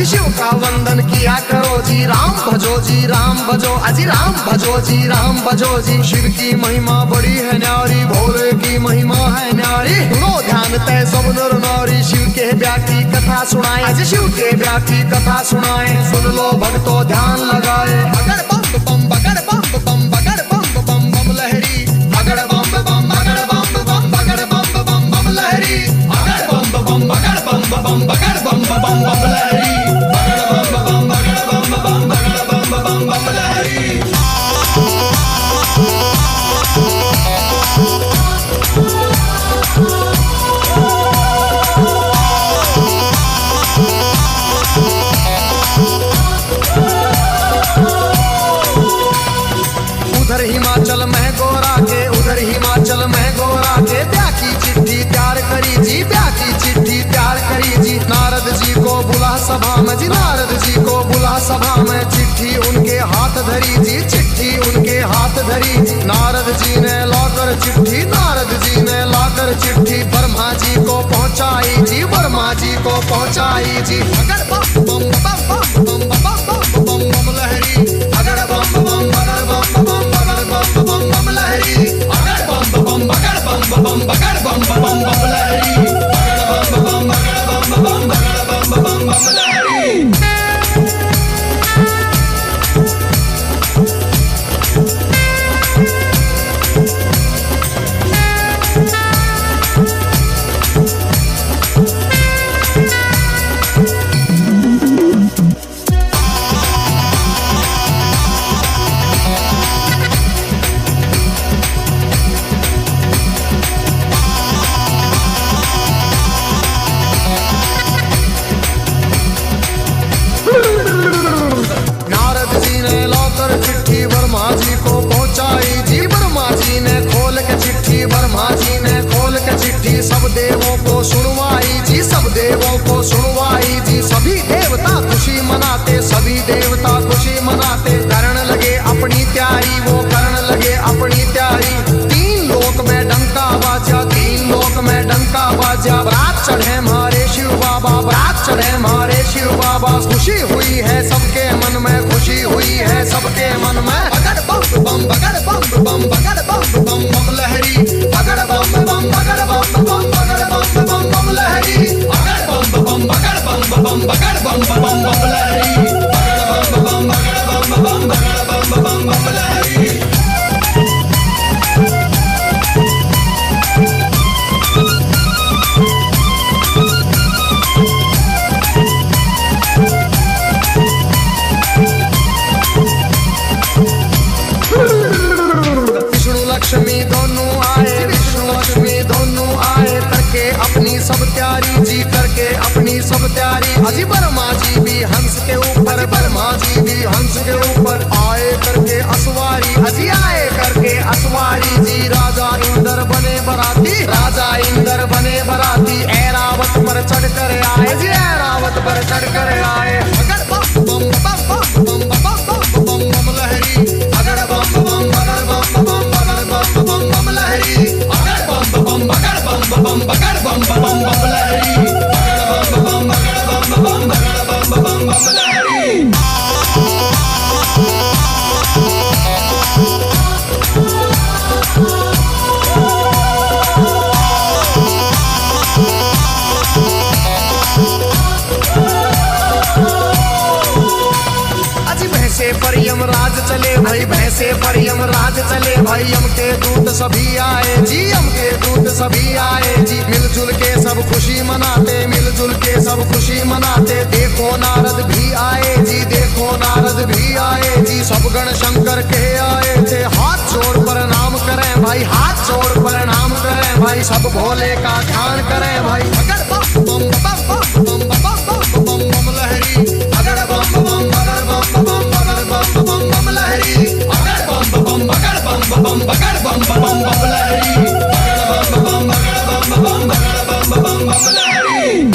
अजी शिव का वंदन किया करो जी, राम भजो जी राम भजो, अजी राम भजो जी राम भजो जी। शिव की महिमा बड़ी है न्यारी, भोले की महिमा है न्यारी। सुनो ध्यान तय सब नर नारी, शिव के ब्याह की कथा सुनाए, अजी शिव के ब्याह की कथा सुनाए। सुन लो भक्तों ध्यान लगाए, बगड़ बम बम बगड़ बम बम बगड़ बम बम बम लहरी, बगड़ बम बम बगड़ बम बम बगड़ बम बम बम लहरी, बगड़ बम बम बगड़ बम बम बगड़ बम बम बम लहरी, बगड़ बम बगड़ बम बम बगड़ बम बम लहरी। उधर हिमाचल में गोरा के, उधर हिमाचल में गोरा के ब्याह की चिट्ठी तैयार करी जी, ब्याह की चिट्ठी तैयार करी जी। नारद जी को बुला सभा में जी, नारद जी को बुला सभा में। चिट्ठी उनके हाथ धरी जी, चिट्ठी उनके हाथ धरी। नारद जी ने लाकर चिट्ठी, नारद जी ने लाकर चिट्ठी ब्रह्मा जी को पहुंचाई जी, ब्रह्मा जी को पहुंचाई जी। अगर बम बम बम बम बम बम बम बम लहरी, अगर बम बम बगड़ बम बम बगड़ बम बम बम लहरी, अगर बम बम बगड़ बम बम बगड़ बम बम बम लहरी, अगर बम बम बगड़ बम बम बगड़ बम बम बम लहरी। चिट्ठी ब्रह्मा जी को पहुंचाई जी, ब्रह्मा जी ने खोल के चिट्ठी, ब्रह्मा जी ने खोल के चिट्ठी सब देवों को सुनवाई जी, सब देवों को सुनवाई जी। सभी देवता खुशी मनाते, सभी देवता खुशी मनाते। करने लगे अपनी तैयारी, वो करने लगे अपनी तैयारी। तीन लोक में डंका बाजा, तीन लोक में डंका बाजा। बारात चढ़े हमारे शिव बाबा, बारात चढ़े हमारे शिव बाबा। खुशी हुई है सबके मन में, खुशी हुई है सबके मन में। बगड़ बम बम बगड़ बम बम बगड़ बम बम बम लहरी, बगड़ बम बम बगड़ बम बम बगड़ बम बम बम लहरी, बगड़ बम बम बगड़ बम बम बगड़ बम बम बम लहरी, बगड़ बम बगड़ बम बगड़ बम बम लहरी। लक्ष्मी दोनों आए, विष्णु लक्ष्मी दोनों आए। करके अपनी सब तैयारी जी, करके अपनी सब तैयारी। अजी ब्रह्मा जी भी हंस के ऊपर, ब्रह्मा जी भी हंस के ऊपर आए करके असवारी, अजी आए करके असवारी जी। राजा इंद्र बने बराती, राजा इंद्र बने बराती। ऐरावत पर चढ़ कर आए जी, ऐरावत पर चढ़ कर आए। अगर बम बम बम बम बम बम बम बम लहरी, अगर बम बम बगड़ बम बम बम बम लहरी, अगर बम बम बगड़ बम बगड़ बम बम बम लहरी, अगर बम बगड़ बम बगड़ बम बम लहरी। भैंसे पर यमराज चले भाई, भैंसे पर यमराज चले भाई। यम के दूत सभी आए जी, यम के दूत सभी आए जी। मिलजुल के सब खुशी मनाते, मिलजुल के सब खुशी मनाते। देखो नारद भी आए जी, देखो नारद भी आए जी। सब गण शंकर के आए थे, हाथ जोड़ प्रणाम करें भाई, हाथ जोड़ प्रणाम करें भाई। सब भोले का ध्यान करें भाई। अगर बम बम बम बम बम बम बम बम लहरी, अगर बम बम बगड़ बम बम बम बम लहरी, अगर बम बम बगड़ बम बगड़ बम बम लहरी, अगर बम बम बगड़ बम बगड़ बम लहरी।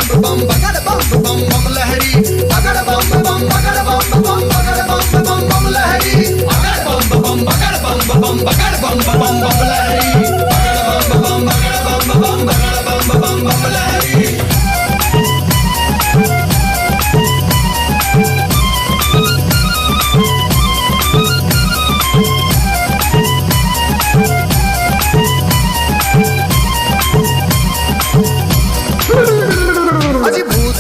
बम बगड़ बम बम बम लहरी, बगड़ बम बम बगड़ बम बम बगड़ बम बम बम लहरी, बगड़ बम बम बगड़ बम बम बगड़ बम बम बम लहरी, बगड़ बम बगड़ बम बम बगड़ बम बम लहरी।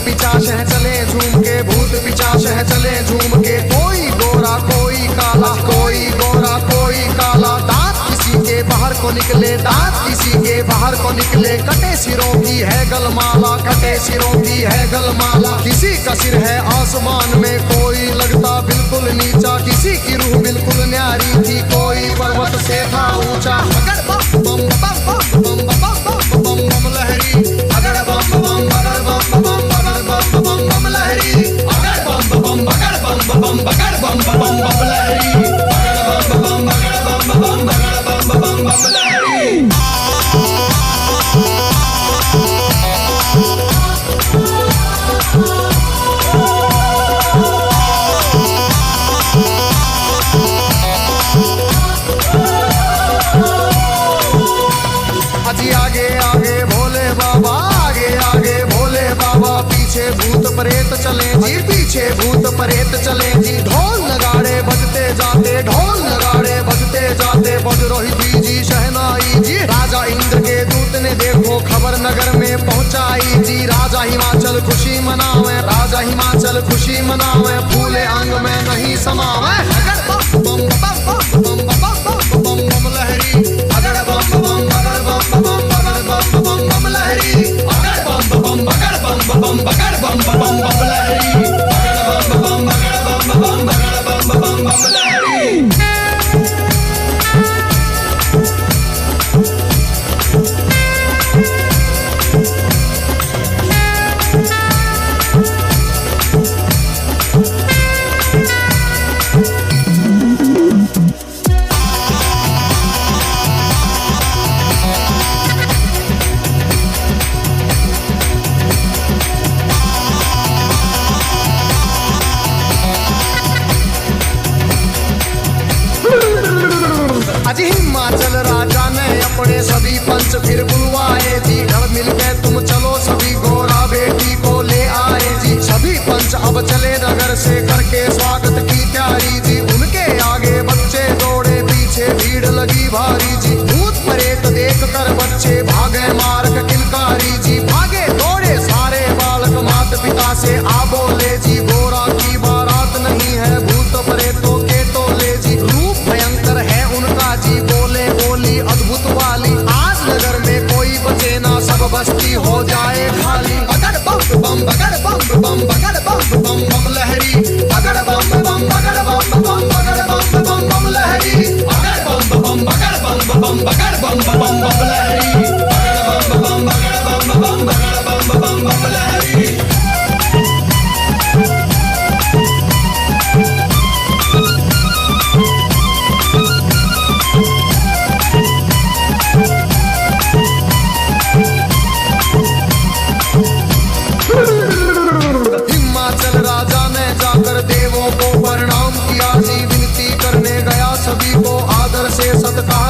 पिचाश है चले झूम के, भूत पिचाश है चले झूम के, कोई गोरा कोई काला, कोई गोरा कोई काला, दांत किसी के बाहर को निकले, दांत किसी के बाहर को निकले, कटे सिरों की है गलमाला, कटे सिरों की है गलमाला, किसी का सिर है आसमान में, कोई लगता बिल्कुल नीचा, किसी की रूह बिल्कुल न्यारी थी, कोई पर्वत से था ऊंचा। बगड़ बम बम बम बम बम बम बम बम लहरी, बगड़ बम बम बगड़ बम बम बम बम लहरी, बगड़ बम बम बगड़ बम बम बगड़ बम बम लहरी, बगड़ बम बगड़ बम बगड़ बम लहरी। अजी आगे आगे भोले बाबा, आगे आगे भोले बाबा, पीछे भूत प्रेत चले जी, पीछे भूत प्रेत चले जी, ढोल नगाड़े बजते जाते, ढोल नगाड़े बजते जाते, बज रही जी शहनाई जी, राजा इंद्र के दूत ने देखो खबर नगर में पहुंचाई जी, राजा हिमाचल खुशी मनावे, राजा हिमाचल खुशी मनावे, फूले अंग में नहीं समावे, अगर बम बम बम बम बम बम बम लहरी, अगर बम बम बगड़ बम बम बम बम लहरी, अगर बम बम बगड़ बम बगड़ बम लहरी, अगर बम बगड़ बम बगड़ बम लहरी। हिमाचल राजा ने अपने सभी पंच फिर बुलवाए जी, ढल मिल के तुम चलो सभी गोरा बेटी को ले आए जी, सभी पंच अब चले नगर से करके स्वागत की तैयारी जी, उनके आगे बच्चे दौड़े पीछे भीड़ लगी भारी जी, भूत प्रेत देख कर बच्चे भागे मार्ग किलकारी जी, भागे दौड़े सारे बालक माता पिता से आ बोले जी, गोरा की बारात नहीं है भूत प्रेतों के टोले जी, रूप भयंकर है उनका जी, बोले बोली अद्भुत वाली, आज नगर में कोई बचे ना सब बस्ती हो जाए खाली, बगड़ बम बम बगड़ बम बगड़ बम बम लहरी, बगड़ बम बम बगड़ बम बगड़ बम लहरी, बगड़ बम बम बगड़ बम बगड़ बम लहरी, बगड़ बम बगड़ बगड़ बम लहरी। हिमाचल राजा ने जाकर देवों को प्रणाम किया जी, विनती करने गया सभी को आदर से सत्कार